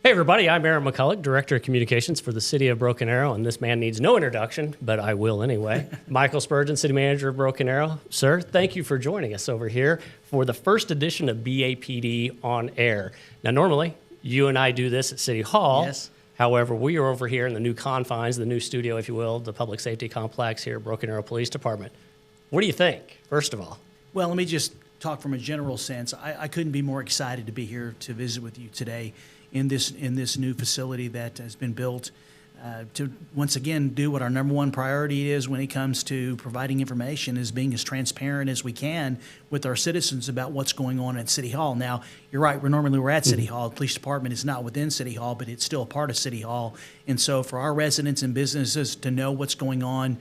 Hey everybody, I'm Aaron McColloch, Director of Communications for the City of Broken Arrow, and this man needs no introduction, but I will anyway. Michael Spurgeon, City Manager of Broken Arrow. Sir, thank you for joining us over here for the first edition of BAPD On Air. Now normally, you and I do this at City Hall. Yes. However, we are over here in the new confines, the new studio, if you will, the Public Safety Complex here at Broken Arrow Police Department. What do you think, first of all? Well, let me just talk from a general sense. I couldn't be more excited to be here to visit with you today in this new facility that has been built to once again do what our number one priority is when it comes to providing information, is being as transparent as we can with our citizens about what's going on at City Hall. Now, you're right, we're at City Hall. The police department is not within City Hall, but it's still a part of City Hall. And so for our residents and businesses to know what's going on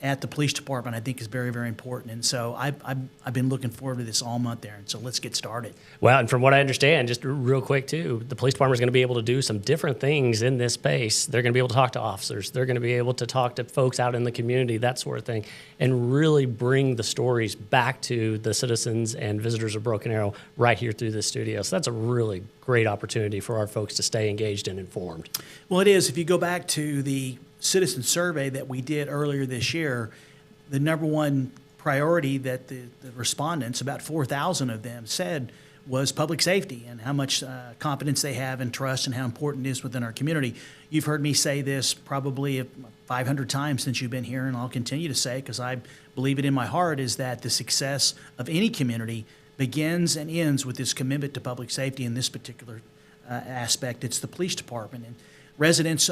at the police department, I think is very, very important. And so I've been looking forward to this all month, Aaron. So let's get started. Well, and from what I understand, just real quick too, the police department is going to be able to do some different things in this space. They're going to be able to talk to officers. They're going to be able to talk to folks out in the community, that sort of thing, and really bring the stories back to the citizens and visitors of Broken Arrow right here through this studio. So that's a really great opportunity for our folks to stay engaged and informed. Well, it is. If you go back to the citizen survey that we did earlier this year, the number one priority that the respondents, about 4,000 of them, said was public safety and how much confidence they have and trust and how important it is within our community. You've heard me say this probably 500 times since you've been here, and I'll continue to say it because I believe it in my heart, is that the success of any community begins and ends with this commitment to public safety. In this particular aspect, it's the police department. And residents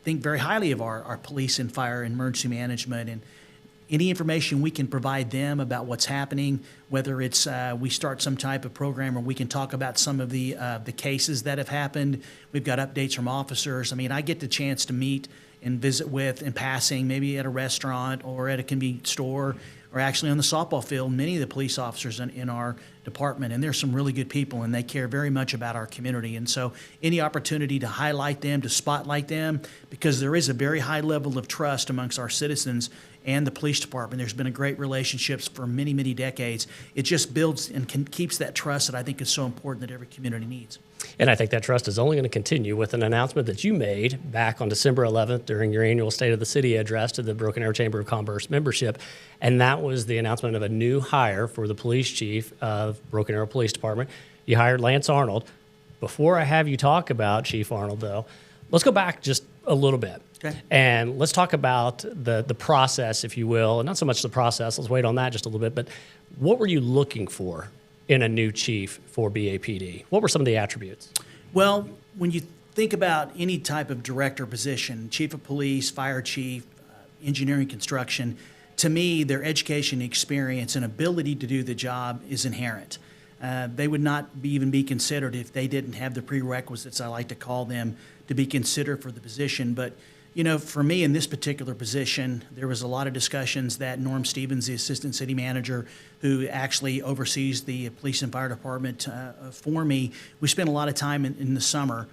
think very highly of our police and fire and emergency management, and any information we can provide them about what's happening, whether it's we start some type of program where we can talk about some of the cases that have happened. We've got updates from officers. I mean, I get the chance to meet and visit with in passing, maybe at a restaurant or at a convenience store, or actually on the softball field, many of the police officers in our department, and there's some really good people, and they care very much about our community. And so any opportunity to highlight them, to spotlight them, because there is a very high level of trust amongst our citizens and the police department. There's been a great relationships for many, many decades. It just builds and keeps that trust that I think is so important that every community needs. And I think that trust is only going to continue with an announcement that you made back on December 11th during your annual State of the City address to the Broken Arrow Chamber of Commerce membership. And that was the announcement of a new hire for the police chief of Broken Arrow Police Department. You hired Lance Arnold. Before I have you talk about Chief Arnold, though, let's go back just a little bit. Okay. And let's talk about the process, if you will, and not so much the process. Let's wait on that just a little bit. But what were you looking for in a new chief for BAPD? What were some of the attributes? Well, when you think about any type of director position, chief of police, fire chief, engineering, construction, to me, their education, experience, and ability to do the job is inherent. They would not even be considered if they didn't have the prerequisites, I like to call them, to be considered for the position. But you know, for me in this particular position, there was a lot of discussions that Norm Stevens, the assistant city manager, who actually oversees the police and fire department for me, we spent a lot of time in the summer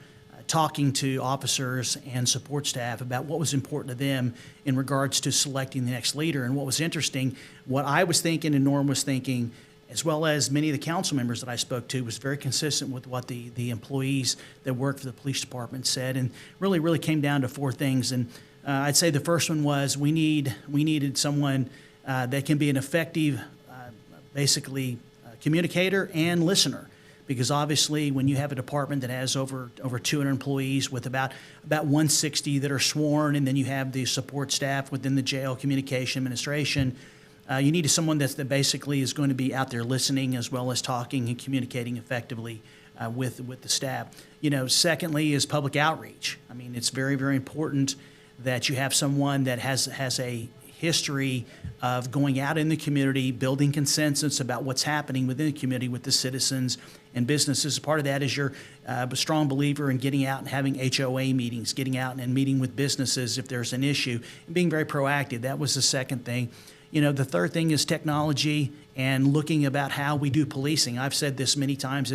talking to officers and support staff about what was important to them in regards to selecting the next leader. And what was interesting, what I was thinking and Norm was thinking, as well as many of the council members that I spoke to, was very consistent with what the employees that work for the police department said, and really came down to four things. And I'd say the first one was we needed someone that can be an effective, communicator and listener, because obviously when you have a department that has over 200 employees with about 160 that are sworn, and then you have the support staff within the jail, communication, administration. You need someone that basically is going to be out there listening as well as talking and communicating effectively with the staff. You know, secondly is public outreach. I mean, it's very, very important that you have someone that has a history of going out in the community, building consensus about what's happening within the community with the citizens and businesses. Part of that is you're a strong believer in getting out and having HOA meetings, getting out and meeting with businesses if there's an issue, and being very proactive. That was the second thing. You know, the third thing is technology and looking about how we do policing. I've said this many times,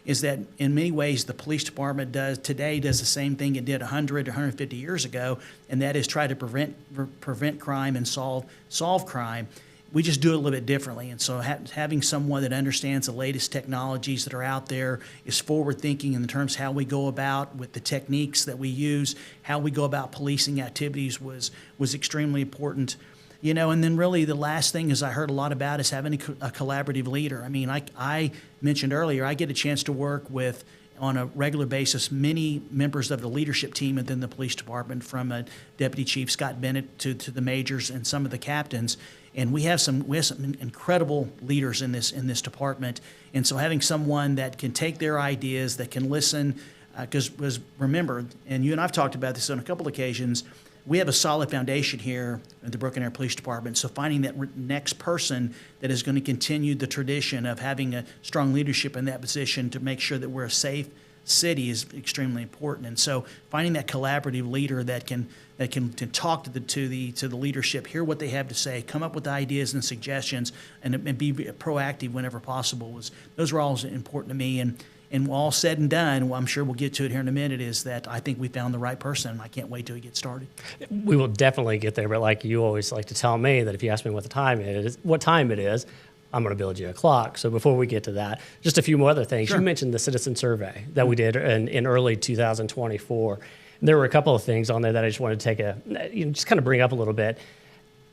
is that in many ways the police department does the same thing it did 100 or 150 years ago, and that is try to prevent crime and solve crime. we just do it a little bit differently. And so having someone that understands the latest technologies that are out there, is forward thinking in terms of how we go about with the techniques that we use, how we go about policing activities was extremely important. You know, and then really the last thing is I heard a lot about is having a collaborative leader. I mean, I mentioned earlier, I get a chance to work with, on a regular basis, many members of the leadership team within the police department, from Deputy Chief Scott Bennett to the majors and some of the captains. And we have some incredible leaders in this department. And so having someone that can take their ideas, that can listen, because remember, and you and I've talked about this on a couple occasions, we have a solid foundation here at the Broken Arrow Police Department. So finding that next person that is going to continue the tradition of having a strong leadership in that position to make sure that we're a safe city is extremely important. And so finding that collaborative leader that can talk to the leadership, hear what they have to say, come up with ideas and suggestions, and be proactive whenever possible, those were all important to me. And all said and done, well, I'm sure we'll get to it here in a minute, is that I think we found the right person, and I can't wait till we get started. We will definitely get there, but like you always like to tell me, that if you ask me what time it is, I'm going to build you a clock. So before we get to that, just a few more other things. Sure. You mentioned the citizen survey that we did in early 2024. There were a couple of things on there that I just wanted to just kind of bring up a little bit.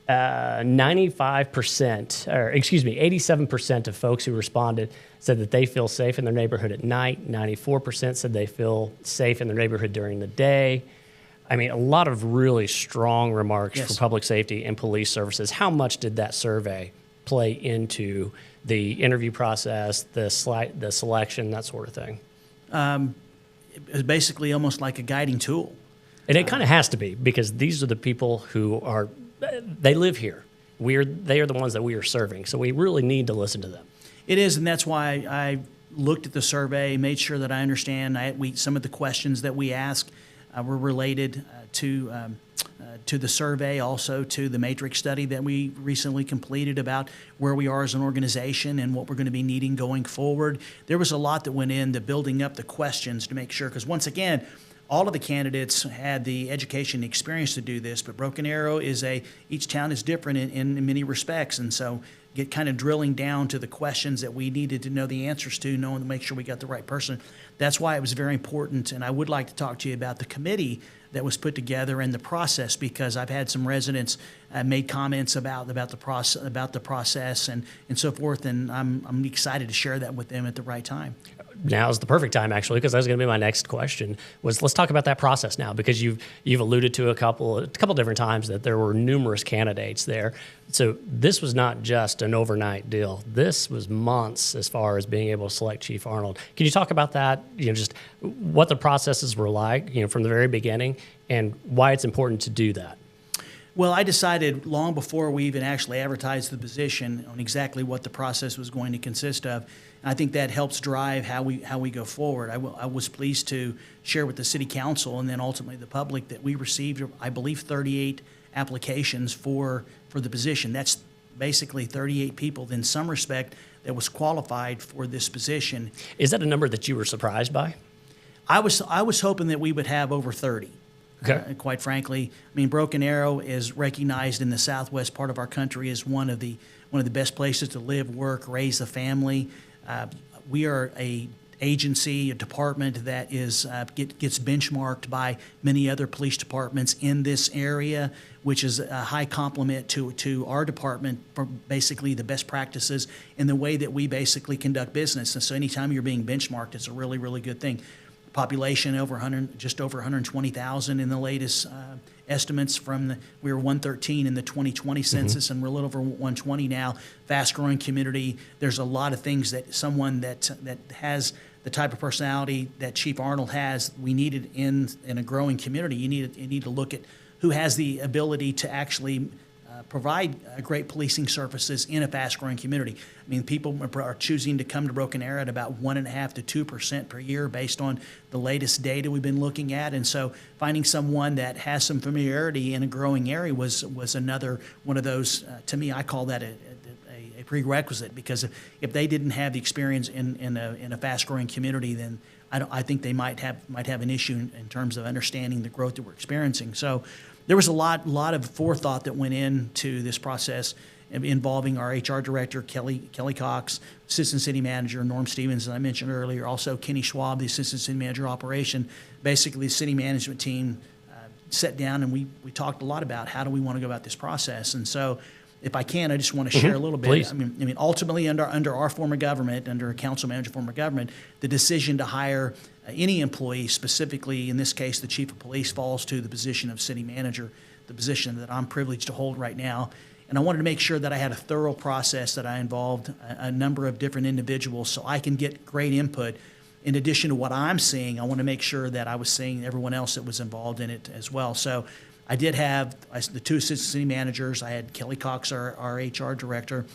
87% of folks who responded said that they feel safe in their neighborhood at night. 94% said they feel safe in their neighborhood during the day. I mean, a lot of really strong remarks for public safety and police services. How much did that survey play into the interview process, the selection, that sort of thing? It was basically almost like a guiding tool. And it kind of has to be, because these are the people who they live here. They are the ones that we are serving. So we really need to listen to them. It is, and that's why I looked at the survey, made sure that I understand. Some of the questions that we asked were related to the survey, also to the matrix study that we recently completed about where we are as an organization and what we're going to be needing going forward. There was a lot that went into building up the questions to make sure, because once again, all of the candidates had the education and experience to do this, but Broken Arrow each town is different in many respects, and so get kind of drilling down to the questions that we needed to know the answers to, knowing to make sure we got the right person. That's why it was very important, and I would like to talk to you about the committee that was put together and the process, because I've had some residents made comments about the process and so forth, and I'm excited to share that with them at the right time. Now is the perfect time, actually, because that was going to be my next question. Let's talk about that process now, because you've alluded to a couple different times that there were numerous candidates there. So this was not just an overnight deal. This was months as far as being able to select Chief Arnold. Can you talk about that? Just what the processes were like, from the very beginning, and why it's important to do that. Well, I decided long before we even actually advertised the position on exactly what the process was going to consist of. And I think that helps drive how we go forward. I was pleased to share with the City Council and then ultimately the public that we received, I believe, 38 applications for the position. That's basically 38 people in some respect that was qualified for this position. Is that a number that you were surprised by? I was hoping that we would have over 30. Okay. Quite frankly, I mean, Broken Arrow is recognized in the southwest part of our country as one of the best places to live, work, raise a family. We are a agency, a department that gets benchmarked by many other police departments in this area, which is a high compliment to our department for basically the best practices in the way that we basically conduct business. And so anytime you're being benchmarked, it's a really, really good thing. Population just over 120,000 in the latest estimates we were 113 in the 2020 census, and we're a little over 120 now. Fast-growing community. There's a lot of things that someone that has the type of personality that Chief Arnold has, we needed in a growing community. You need to look at who has the ability to actually provide great policing services in a fast-growing community. I mean, people are choosing to come to Broken Arrow at about 1.5% to 2% per year based on the latest data we've been looking at. And so finding someone that has some familiarity in a growing area was another one of those, to me, I call that a prerequisite, because if they didn't have the experience in a fast-growing community, then I think they might have an issue in terms of understanding the growth that we're experiencing. So there was a lot of forethought that went into this process, involving our HR director, Kelly Cox, assistant city manager, Norm Stevens, as I mentioned earlier, also Kenny Schwab, the assistant city manager operation. Basically, the city management team sat down and we talked a lot about how do we want to go about this process. And so if I can, I just want to share a little bit. Please. I mean, ultimately, under our form of government, under a council manager form of government, the decision to hire any employee, specifically in this case the chief of police, falls to the position of city manager, the position that I'm privileged to hold right now. And I wanted to make sure that I had a thorough process, that I involved a number of different individuals so I can get great input. In addition to what I'm seeing, I want to make sure that I was seeing everyone else that was involved in it as well. So I did have the two assistant city managers. I had Kelly Cox, our HR director.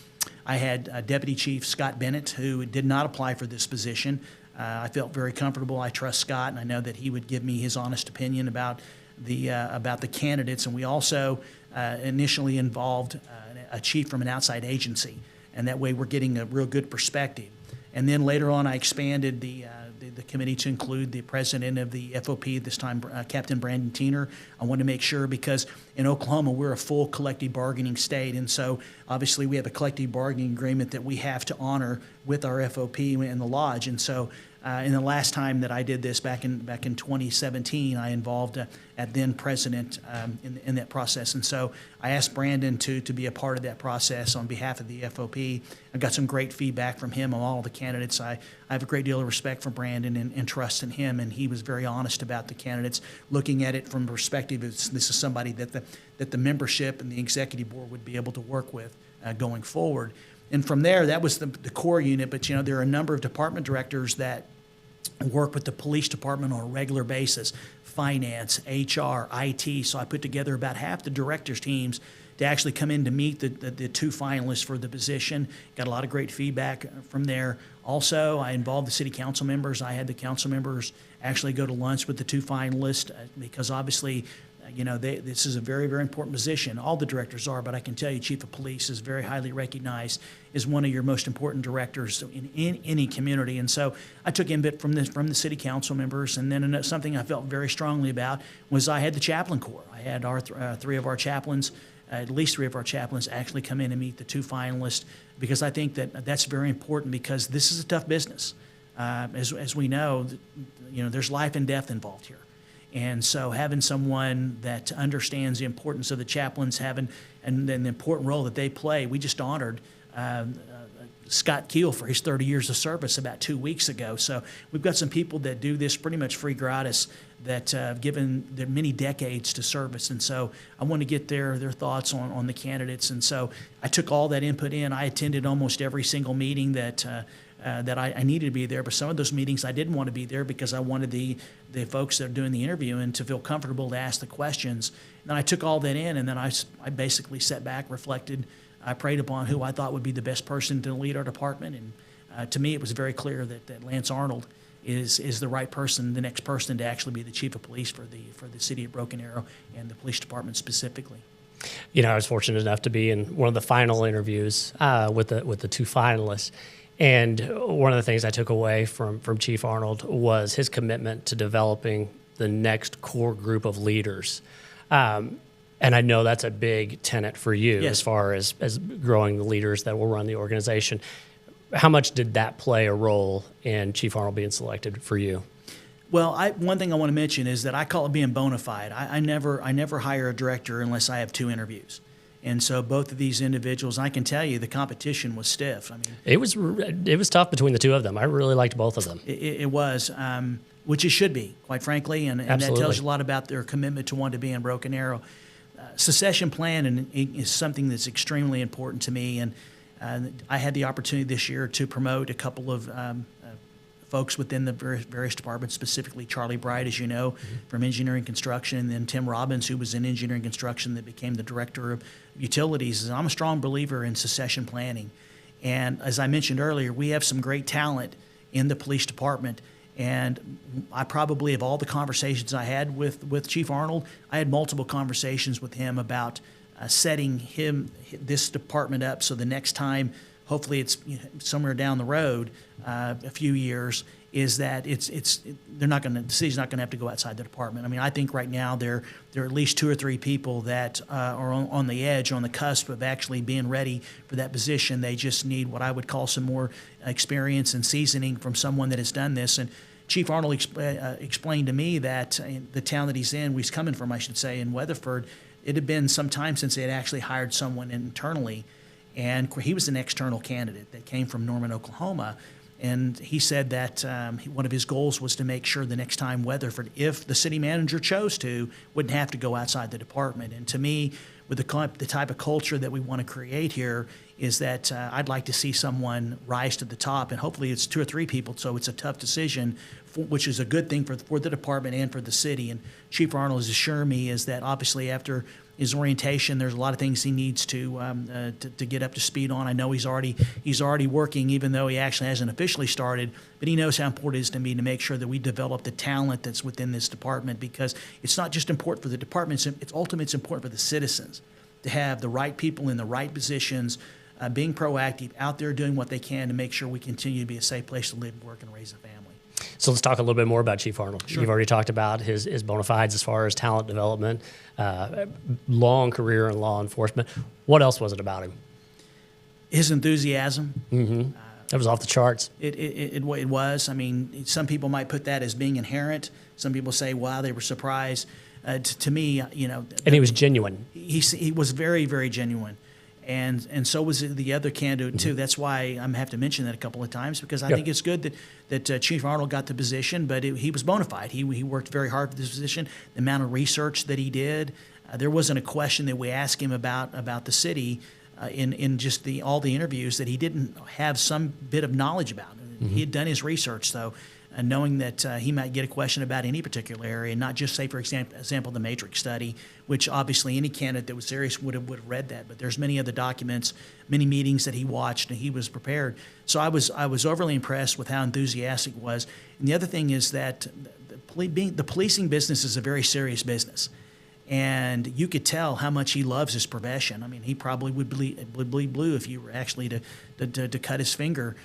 I had Deputy Chief Scott Bennett, who did not apply for this position. I felt very comfortable. I trust Scott, and I know that he would give me his honest opinion about the candidates. And we also initially involved a chief from an outside agency, and that way we're getting a real good perspective. And then later on, I expanded the committee to include the president of the FOP, this time Captain Brandon Teener. I wanted to make sure, because in Oklahoma, we're a full collective bargaining state, and so obviously we have a collective bargaining agreement that we have to honor with our FOP and the lodge. And so in the last time that I did this, back in 2017, I involved at then president in that process. And so I asked Brandon to be a part of that process on behalf of the FOP. I got some great feedback from him on all the candidates. I have a great deal of respect for Brandon and trust in him, and he was very honest about the candidates, looking at it from the perspective of this is somebody that the membership and the executive board would be able to work with going forward. And from there, that was the core unit. But, there are a number of department directors that work with the police department on a regular basis, finance, HR, IT. So I put together about half the directors' teams to actually come in to meet the two finalists for the position. Got a lot of great feedback from there. Also, I involved the city council members. I had the council members actually go to lunch with the two finalists because obviously, this is a very, very important position. All the directors are, but I can tell you Chief of Police is very highly recognized as one of your most important directors in any community. And so I took input from the city council members. And then something I felt very strongly about was I had the chaplain corps. I had our three of our chaplains, at least three of our chaplains, actually come in and meet the two finalists, because I think that's very important, because this is a tough business. As we know, there's life and death involved here. And so having someone that understands the importance of the chaplains and the important role that they play. We just honored Scott Keel for his 30 years of service about 2 weeks ago. So we've got some people that do this pretty much free gratis, that have given their many decades to service. And so I want to get their thoughts on the candidates. And so I took all that input in. I attended almost every single meeting that I needed to be there, but some of those meetings I didn't want to be there because I wanted the folks that are doing the interviewing to feel comfortable to ask the questions. And then I took all that in, and then I basically sat back, reflected, I prayed upon who I thought would be the best person to lead our department, and to me it was very clear that Lance Arnold is the right person, the next person to actually be the chief of police for the city of Broken Arrow and the police department specifically. I was fortunate enough to be in one of the final interviews with the two finalists. And one of the things I took away from Chief Arnold was his commitment to developing the next core group of leaders. And I know that's a big tenet for you, yes, as far as growing the leaders that will run the organization. How much did that play a role in Chief Arnold being selected for you? Well, one thing I want to mention is that I call it being bona fide. I never hire a director unless I have 2 interviews. And so both of these individuals, I can tell you the competition was stiff. I mean, it was tough between the two of them. I really liked both of them. It was, which it should be, quite frankly, and that tells you a lot about their commitment to want to be in Broken Arrow. Succession plan is something that's extremely important to me, and I had the opportunity this year to promote a couple of folks within the various departments, specifically Charlie Bright, as you know, from engineering construction, and then Tim Robbins, who was in engineering construction, that became the director of utilities. And I'm a strong believer in succession planning. And as I mentioned earlier, we have some great talent in the police department. And I probably, of all the conversations I had with Chief Arnold, I had multiple conversations with him about setting this department up so the next time, hopefully it's somewhere down the road, a few years, is that the city's not going to have to go outside the department. I mean, I think right now there are at least 2 or 3 people that are on the edge, on the cusp of actually being ready for that position. They just need what I would call some more experience and seasoning from someone that has done this. And Chief Arnold explained to me that in the town that he's coming from, I should say, in Weatherford, it had been some time since they had actually hired someone internally, and he was an external candidate that came from Norman, Oklahoma. And he said that one of his goals was to make sure the next time Weatherford, if the city manager chose to, wouldn't have to go outside the department. And to me, with the type of culture that we want to create here, is that I'd like to see someone rise to the top, and hopefully it's 2 or 3 people, so it's a tough decision, which is a good thing for the department and for the city. And Chief Arnold has assured me is that obviously after his orientation, there's a lot of things he needs to get up to speed on. I know he's already working, even though he actually hasn't officially started, but he knows how important it is to me to make sure that we develop the talent that's within this department, because it's not just important for the department, it's important for the citizens to have the right people in the right positions, being proactive, out there doing what they can to make sure we continue to be a safe place to live, work, and raise a family. So let's talk a little bit more about Chief Arnold. Sure. You've already talked about his bona fides as far as talent development, long career in law enforcement. What else was it about him? His enthusiasm. Mm-hmm. That was off the charts. It was. I mean, some people might put that as being inherent. Some people say, wow, they were surprised. To me, And he was genuine. He was very, very genuine. And so was the other candidate, too. That's why I have to mention that a couple of times, because I think it's good that Chief Arnold got the position, but he was bona fide. He worked very hard for this position. The amount of research that he did, there wasn't a question that we asked him about the city in just all the interviews that he didn't have some bit of knowledge about. Mm-hmm. He had done his research, though. Knowing that he might get a question about any particular area, and not just, say, for example, the Matrix study, which obviously any candidate that was serious would have read that. But there's many other documents, many meetings that he watched, and he was prepared. So I was overly impressed with how enthusiastic he was. And the other thing is that the policing business is a very serious business. And you could tell how much he loves his profession. I mean, he probably would bleed blue if you were actually to cut his finger,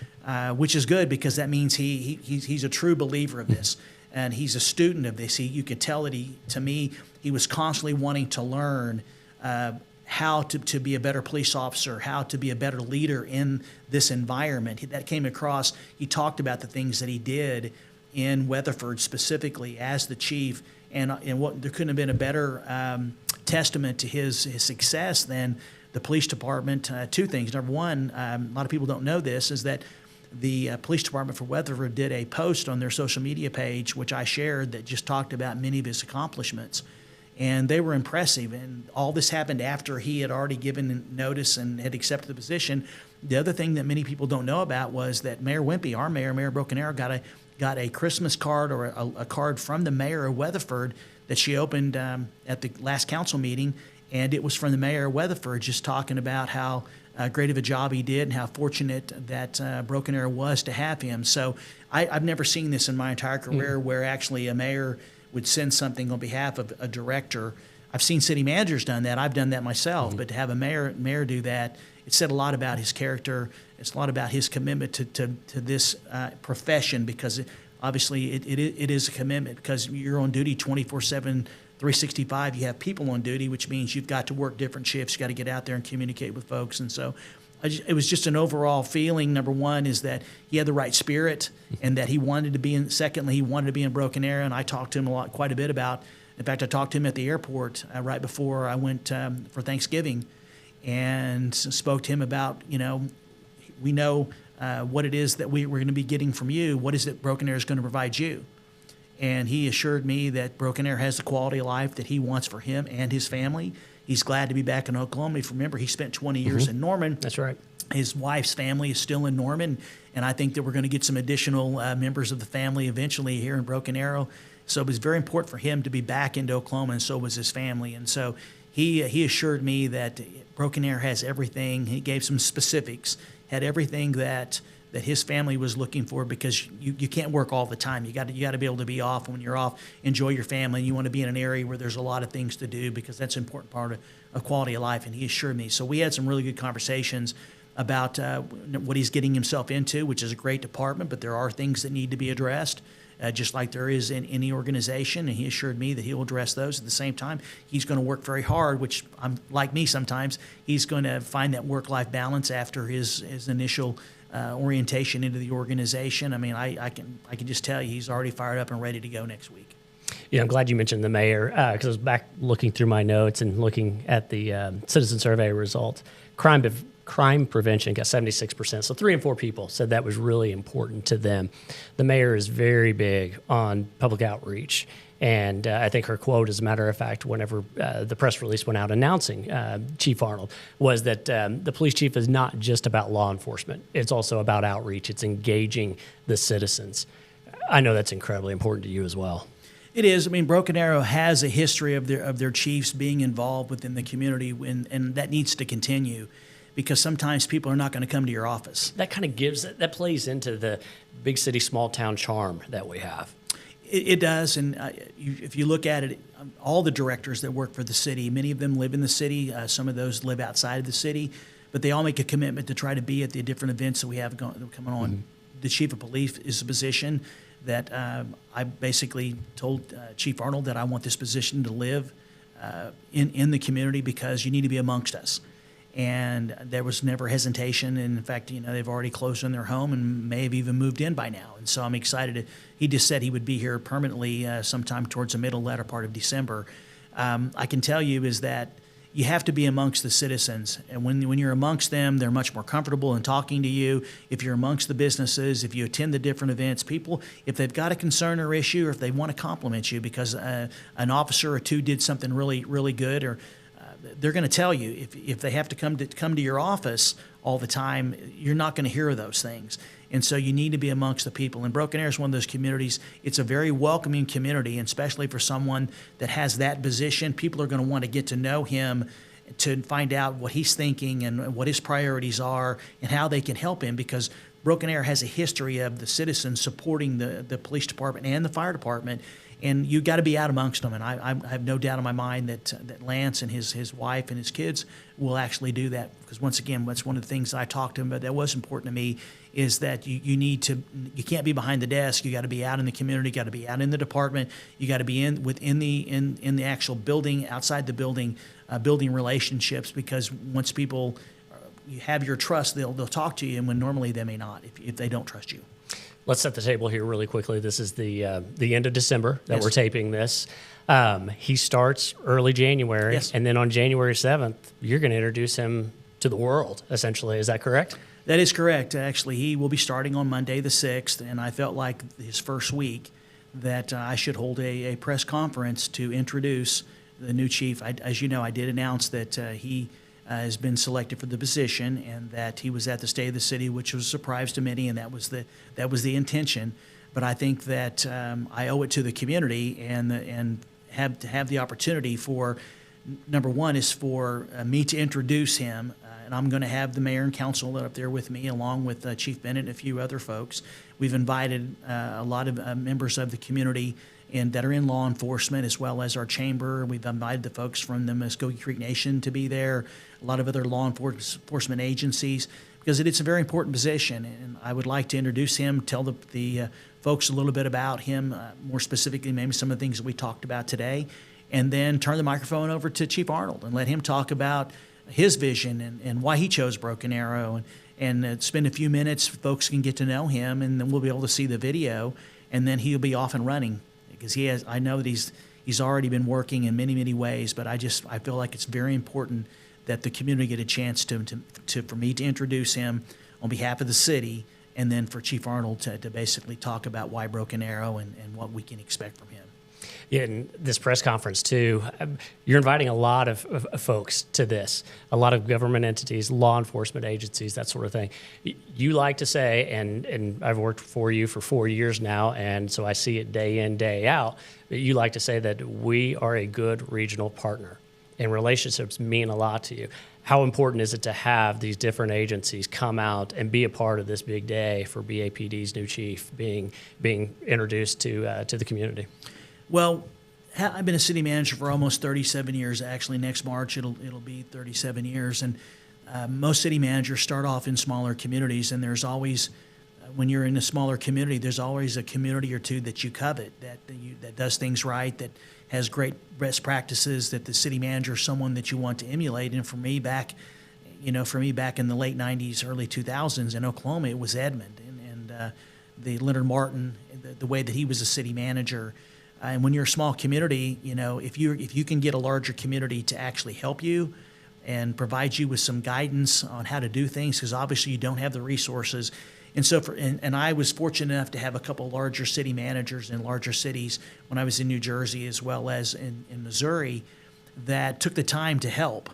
which is good, because that means he's a true believer of this, and he's a student of this. You could tell that to me, he was constantly wanting to learn how to be a better police officer, how to be a better leader in this environment. That came across. He talked about the things that he did in Weatherford specifically as the chief. And what there couldn't have been a better testament to his success than the police department. 2 things. Number one, a lot of people don't know this, is that the police department for Weatherford did a post on their social media page, which I shared, that just talked about many of his accomplishments. And they were impressive. And all this happened after he had already given notice and had accepted the position. The other thing that many people don't know about was that Mayor Wimpy, our mayor, Mayor Broken Arrow, got a Christmas card, or a card from the mayor of Weatherford that she opened at the last council meeting, and it was from the mayor of Weatherford, just talking about how great of a job he did and how fortunate that Broken Arrow was to have him. So I've never seen this in my entire career, where actually a mayor would send something on behalf of a director. I've seen city managers done that. I've done that myself, but to have a mayor do that, it said a lot about his character. It's a lot about his commitment to this profession, because obviously it is a commitment, because you're on duty 24/7, 365. You have people on duty, which means you've got to work different shifts. You've got to get out there and communicate with folks. And so it was just an overall feeling. Number one is that he had the right spirit, and that he wanted to be in. Secondly, he wanted to be in Broken Arrow, and I talked to him quite a bit about. In fact, I talked to him at the airport right before I went for Thanksgiving, and spoke to him about, we know what it is that we're going to be getting from you. What is it Broken Arrow is going to provide you? And he assured me that Broken Arrow has the quality of life that he wants for him and his family. He's glad to be back in Oklahoma. If you remember, he spent 20 years in Norman. That's right. His wife's family is still in Norman, and I think that we're going to get some additional members of the family eventually here in Broken Arrow. So it was very important for him to be back into Oklahoma, and so was his family. And so he assured me that Broken Arrow has everything. He gave some specifics, had everything that his family was looking for, because you can't work all the time. You got to be able to be off. When you're off, enjoy your family. You want to be in an area where there's a lot of things to do, because that's an important part of quality of life. And he assured me. So we had some really good conversations. about what he's getting himself into, which is a great department, but there are things that need to be addressed, just like there is in any organization, and he assured me that he will address those. At the same time, he's going to work very hard, which like me sometimes, he's going to find that work-life balance after his initial orientation into the organization. I mean, I can just tell you he's already fired up and ready to go next week. Yeah, I'm glad you mentioned the mayor, because I was back looking through my notes and looking at the citizen survey results. Crime prevention got 76%. So 3 in 4 people said that was really important to them. The mayor is very big on public outreach. And I think her quote, as a matter of fact, whenever the press release went out announcing Chief Arnold, was that the police chief is not just about law enforcement. It's also about outreach. It's engaging the citizens. I know that's incredibly important to you as well. It is. I mean, Broken Arrow has a history of their chiefs being involved within the community, and that needs to continue, because sometimes people are not going to come to your office. That kind of that plays into the big city, small town charm that we have. It does, and if you look at it, all the directors that work for the city, many of them live in the city. Some of those live outside of the city, but they all make a commitment to try to be at the different events that we have coming on. Mm-hmm. The chief of police is a position that I basically told Chief Arnold that I want this position to live in the community, because you need to be amongst us. And there was never hesitation. And in fact, they've already closed on their home and may have even moved in by now. And so I'm excited. He just said he would be here permanently sometime towards the latter part of December. I can tell you is that you have to be amongst the citizens. And when you're amongst them, they're much more comfortable in talking to you. If you're amongst the businesses, if you attend the different events, people, if they've got a concern or issue, or if they want to compliment you because an officer or two did something really, really good, or they're going to tell you. If they have to come to your office all the time, you're not going to hear those things. And so you need to be amongst the people. And Broken Arrow is one of those communities. It's a very welcoming community, and especially for someone that has that position. People are going to want to get to know him, to find out what he's thinking and what his priorities are and how they can help him, because Broken Arrow has a history of the citizens supporting the police department and the fire department. And you got to be out amongst them. And I have no doubt in my mind that Lance and his wife and his kids will actually do that. Because once again, that's one of the things I talked to him about that was important to me, is that you can't be behind the desk. You got to be out in the community. You got to be out in the department. You got to be in the actual building, outside the building, building relationships. Because once people you have your trust, they'll talk to you, and when normally they may not if they don't trust you. Let's set the table here really quickly. This is the end of December that we're taping this. He starts early January, and then on January 7th, you're going to introduce him to the world, essentially. Is that correct? That is correct. Actually, he will be starting on Monday the 6th, and I felt like his first week that I should hold a press conference to introduce the new chief. As you know, I did announce that he has been selected for the position, and that he was at the State of the City, which was a surprise to many, and that was the intention. But I think that I owe it to the community and have the opportunity for, number one, is for me to introduce him, and I'm going to have the mayor and council up there with me, along with Chief Bennett and a few other folks. We've invited a lot of members of the community and that are in law enforcement, as well as our chamber. We've invited the folks from the Muskogee Creek Nation to be there, a lot of other law enforcement agencies, because it's a very important position. And I would like to introduce him, tell the folks a little bit about him, more specifically maybe some of the things that we talked about today, and then turn the microphone over to Chief Arnold and let him talk about his vision and why he chose Broken Arrow, and spend a few minutes. Folks can get to know him, and then we'll be able to see the video, and then he'll be off and running. Because I know that he's already been working in many, many ways, but I feel like it's very important that the community get a chance for me to introduce him on behalf of the city, and then for Chief Arnold to basically talk about why Broken Arrow and what we can expect from him. Yeah, and this press conference too, you're inviting a lot of folks to this, a lot of government entities, law enforcement agencies, that sort of thing. You like to say, and I've worked for you for 4 years now, and so I see it day in, day out, but you like to say that we are a good regional partner, and relationships mean a lot to you. How important is it to have these different agencies come out and be a part of this big day for BAPD's new chief being introduced to the community? Well, I've been a city manager for almost 37 years. Actually, next March it'll be 37 years, and most city managers start off in smaller communities, and there's always, when you're in a smaller community, there's always a community or two that you covet, that does things right, that has great best practices, that the city manager is someone that you want to emulate. And for me back in the late 90s, early 2000s in Oklahoma, it was Edmond and the Leonard Martin, the way that he was a city manager. And when you're a small community, if you can get a larger community to actually help you and provide you with some guidance on how to do things, because obviously you don't have the resources. And so, and I was fortunate enough to have a couple larger city managers in larger cities when I was in New Jersey as well as in Missouri that took the time to help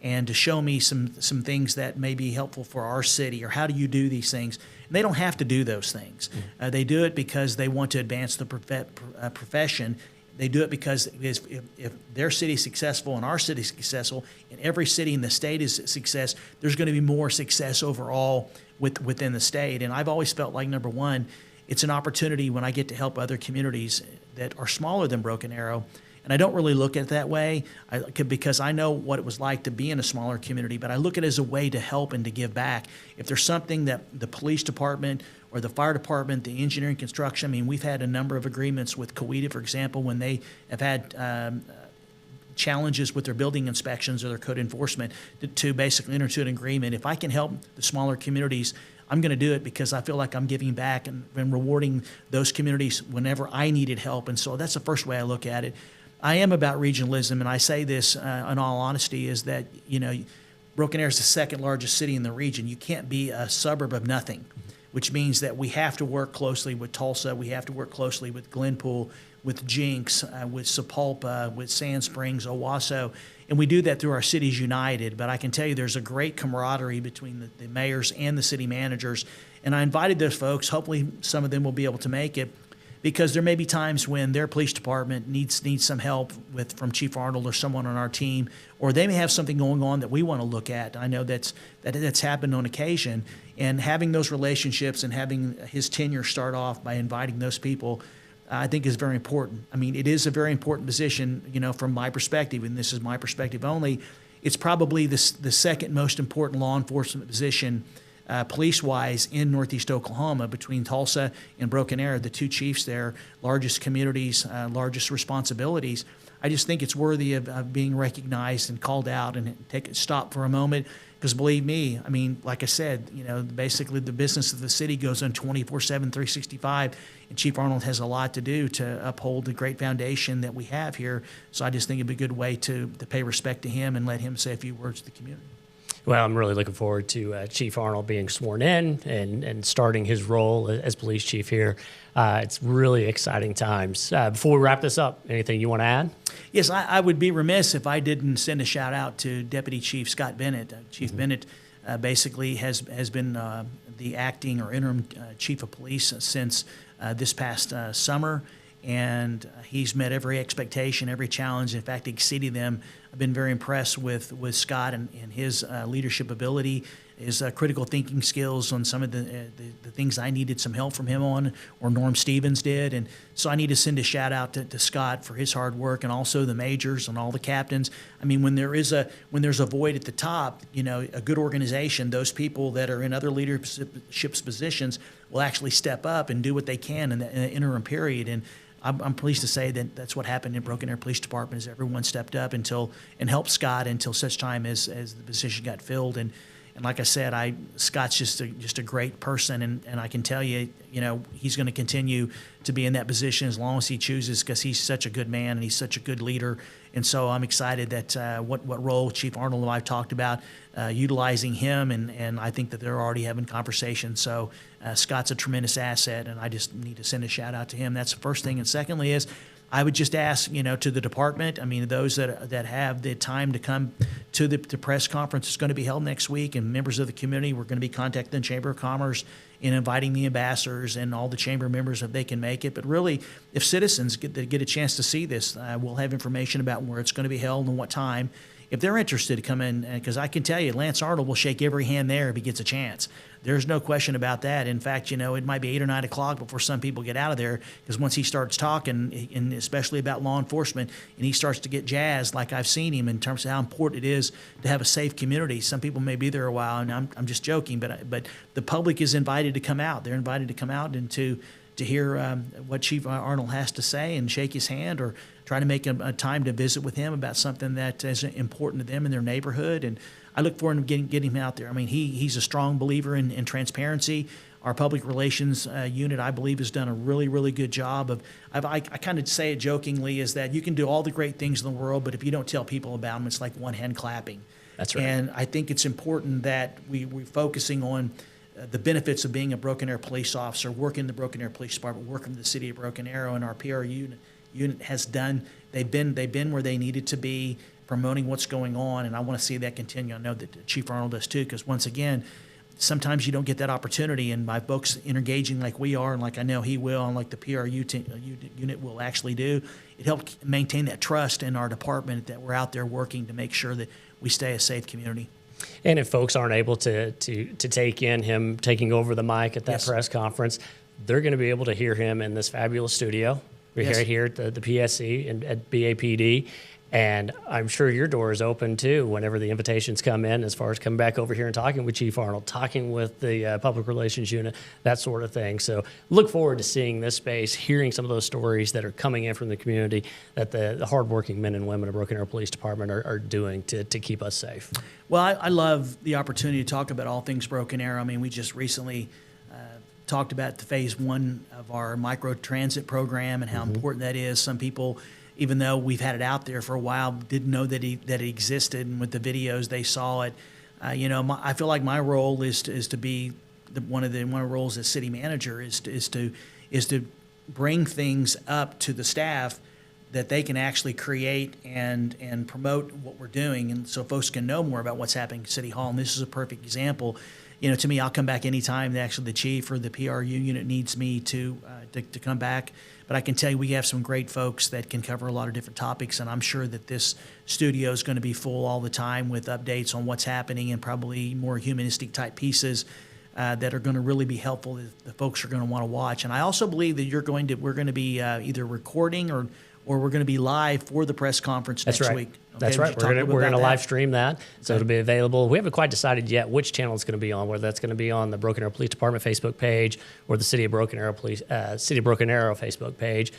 and to show me some things that may be helpful for our city, or how do you do these things. And they don't have to do those things. They do it because they want to advance the profession. They do it because if their city is successful and our city is successful and every city in the state is a success, there's going to be more success overall within the state. And I've always felt like, number one, it's an opportunity when I get to help other communities that are smaller than Broken Arrow. And I don't really look at it that way because I know what it was like to be in a smaller community, but I look at it as a way to help and to give back. If there's something that the police department or the fire department, the engineering construction, I mean, we've had a number of agreements with Coweta, for example, when they have had challenges with their building inspections or their code enforcement to basically enter into an agreement. If I can help the smaller communities, I'm going to do it because I feel like I'm giving back and rewarding those communities whenever I needed help. And so that's the first way I look at it. I am about regionalism, and I say this in all honesty, is that, Broken Arrow is the second largest city in the region. You can't be a suburb of nothing, which means that we have to work closely with Tulsa. We have to work closely with Glenpool, with Jinx, with Sapulpa, with Sand Springs, Owasso, and we do that through our Cities United. But I can tell you there's a great camaraderie between the mayors and the city managers, and I invited those folks. Hopefully some of them will be able to make it, because there may be times when their police department needs some help from Chief Arnold or someone on our team, or they may have something going on that we want to look at. I know that's happened on occasion, and having those relationships and having his tenure start off by inviting those people, I think is very important. I mean, it is a very important position, from my perspective, and this is my perspective only. It's probably the second most important law enforcement position police-wise in Northeast Oklahoma, between Tulsa and Broken Arrow, the two chiefs there, largest communities, largest responsibilities. I just think it's worthy of being recognized and called out, and take a stop for a moment, because believe me, I mean, like I said, basically the business of the city goes on 24/7, 365, and Chief Arnold has a lot to do to uphold the great foundation that we have here. So I just think it'd be a good way to pay respect to him and let him say a few words to the community. Well, I'm really looking forward to Chief Arnold being sworn in and starting his role as police chief here. It's really exciting times. Before we wrap this up, anything you want to add? Yes, I would be remiss if I didn't send a shout out to Deputy Chief Scott Bennett. Chief Bennett basically has been the acting or interim chief of police since this past summer. And he's met every expectation, every challenge, in fact, exceeded them. I've been very impressed with Scott and his leadership ability, his critical thinking skills on some of the things I needed some help from him on, or Norm Stevens did. And so I need to send a shout out to Scott for his hard work, and also the majors and all the captains. I mean, when there's a void at the top, a good organization, those people that are in other leadership positions will actually step up and do what they can in the interim period. And I'm pleased to say that that's what happened in Broken Arrow Police Department, is everyone stepped up and helped Scott until such time as the position got filled. And like I said, Scott's just a great person, and I can tell you, he's going to continue to be in that position as long as he chooses, because he's such a good man and he's such a good leader. And so I'm excited that what role Chief Arnold and I have talked about utilizing him, and I think that they're already having conversations. So Scott's a tremendous asset, and I just need to send a shout out to him. That's the first thing. And secondly is, I would just ask, to the department, I mean, those that have the time to come to the press conference is going to be held next week, and members of the community, we're going to be contacting the Chamber of Commerce and inviting the ambassadors and all the chamber members if they can make it. But really, if citizens get a chance to see this, we'll have information about where it's going to be held and what time. if they're interested to come in, because I can tell you, Lance Arnold will shake every hand there if he gets a chance. There's no question about that. In fact, it might be 8 or 9 o'clock before some people get out of there, because once he starts talking, and especially about law enforcement, and he starts to get jazzed, like I've seen him, in terms of how important it is to have a safe community. Some people may be there a while, and I'm just joking, but the public is invited to come out. They're invited to come out and to hear what Chief Arnold has to say and shake his hand, or try to make a time to visit with him about something that is important to them in their neighborhood. And I look forward to getting him out there. I mean, he's a strong believer in transparency. Our public relations unit, I believe, has done a really, really good job I kind of say it jokingly, is that you can do all the great things in the world, but if you don't tell people about them, it's like one hand clapping. That's right. And I think it's important that we're focusing on the benefits of being a Broken Arrow police officer, working in the Broken Arrow Police Department, working in the city of Broken Arrow, and our PRU unit has done. They've been where they needed to be, promoting what's going on, and I want to see that continue. I know that Chief Arnold does too, because once again, sometimes you don't get that opportunity, and by folks engaging like we are, and like I know he will, and like the PRU unit will actually do, it helps maintain that trust in our department that we're out there working to make sure that we stay a safe community. And if folks aren't able to take in him taking over the mic at that press conference, they're going to be able to hear him in this fabulous studio. We're right here at the PSC and at BAPD. And I'm sure your door is open too whenever the invitations come in, as far as coming back over here and talking with Chief Arnold, talking with the public relations unit, that sort of thing. So look forward to seeing this space, hearing some of those stories that are coming in from the community that the hardworking men and women of Broken Arrow Police Department are doing to keep us safe. Well, I love the opportunity to talk about all things Broken Arrow. I mean, we just recently talked about the phase 1 of our micro transit program and how important that is. Some people, even though we've had it out there for a while, didn't know that it existed, and with the videos they saw it. I feel like my role is to be one of the roles as city manager is to bring things up to the staff that they can actually create and promote what we're doing, and so folks can know more about what's happening at City Hall. And this is a perfect example. To me, I'll come back anytime that actually the chief or the PRU unit needs me to come back. But I can tell you we have some great folks that can cover a lot of different topics, and I'm sure that this studio is going to be full all the time with updates on what's happening and probably more humanistic type pieces that are going to really be helpful that the folks are going to want to watch. And I also believe that we're going to be either recording or we're going to be live for the press conference next week. Okay, that's right. We're going to live stream that, so it'll be available. We haven't quite decided yet which channel it's going to be on, whether that's going to be on the Broken Arrow Police Department Facebook page or the City of Broken Arrow Facebook page.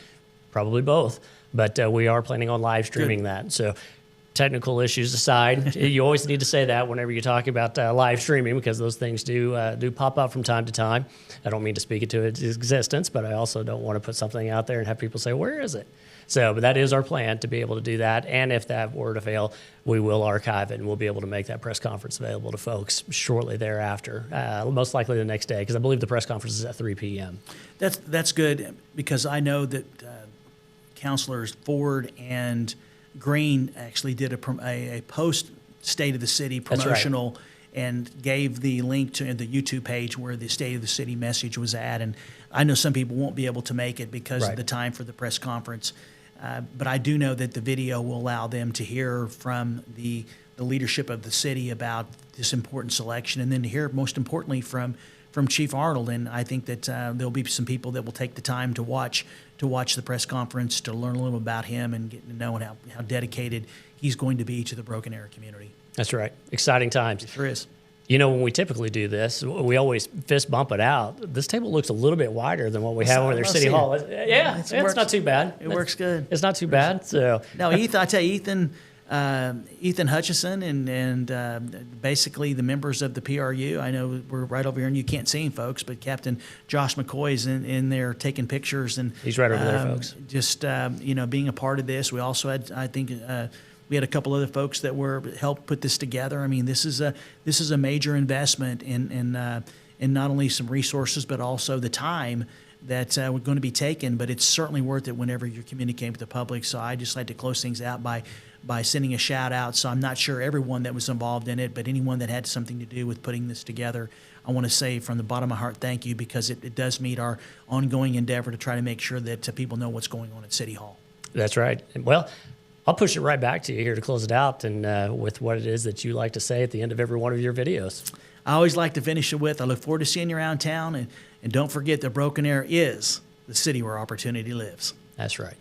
Probably both, but we are planning on live streaming that. So, technical issues aside, you always need to say that whenever you talk about live streaming, because those things do pop up from time to time. I don't mean to speak it to its existence, but I also don't want to put something out there and have people say, "Where is it?" So, but that is our plan, to be able to do that. And if that were to fail, we will archive it, and we'll be able to make that press conference available to folks shortly thereafter, most likely the next day, because I believe the press conference is at 3 p.m. That's good, because I know that Councilors Ford and Green actually did a post State of the City promotional and gave the link to the YouTube page where the State of the City message was at. And I know some people won't be able to make it because of the time for the press conference. But I do know that the video will allow them to hear from the leadership of the city about this important selection, and then to hear, most importantly, from Chief Arnold. And I think that there'll be some people that will take the time to watch the press conference, to learn a little about him and get to know how dedicated he's going to be to the Broken Arrow community. That's right. Exciting times. It sure is. When we typically do this, we always fist bump it out. This table looks a little bit wider than what we have over there at City Hall. It's not too bad. It works good. It's not too bad. So no, Ethan, I tell you, Ethan Hutchison and basically the members of the PRU. I know we're right over here, and you can't see him, folks, but Captain Josh McCoy is in there taking pictures, and he's right over there, folks. Just being a part of this. We also had, I think. We had a couple other folks that helped put this together. I mean, this is a major investment in not only some resources but also the time that we're going to be taken. But it's certainly worth it whenever you're communicating with the public. So I just like to close things out by sending a shout out. So I'm not sure everyone that was involved in it, but anyone that had something to do with putting this together, I want to say from the bottom of my heart, thank you, because it does meet our ongoing endeavor to try to make sure that people know what's going on at City Hall. That's right. Well, I'll push it right back to you here to close it out, and with what it is that you like to say at the end of every one of your videos. I always like to finish it with, I look forward to seeing you around town, and don't forget that Broken Arrow is the city where opportunity lives. That's right.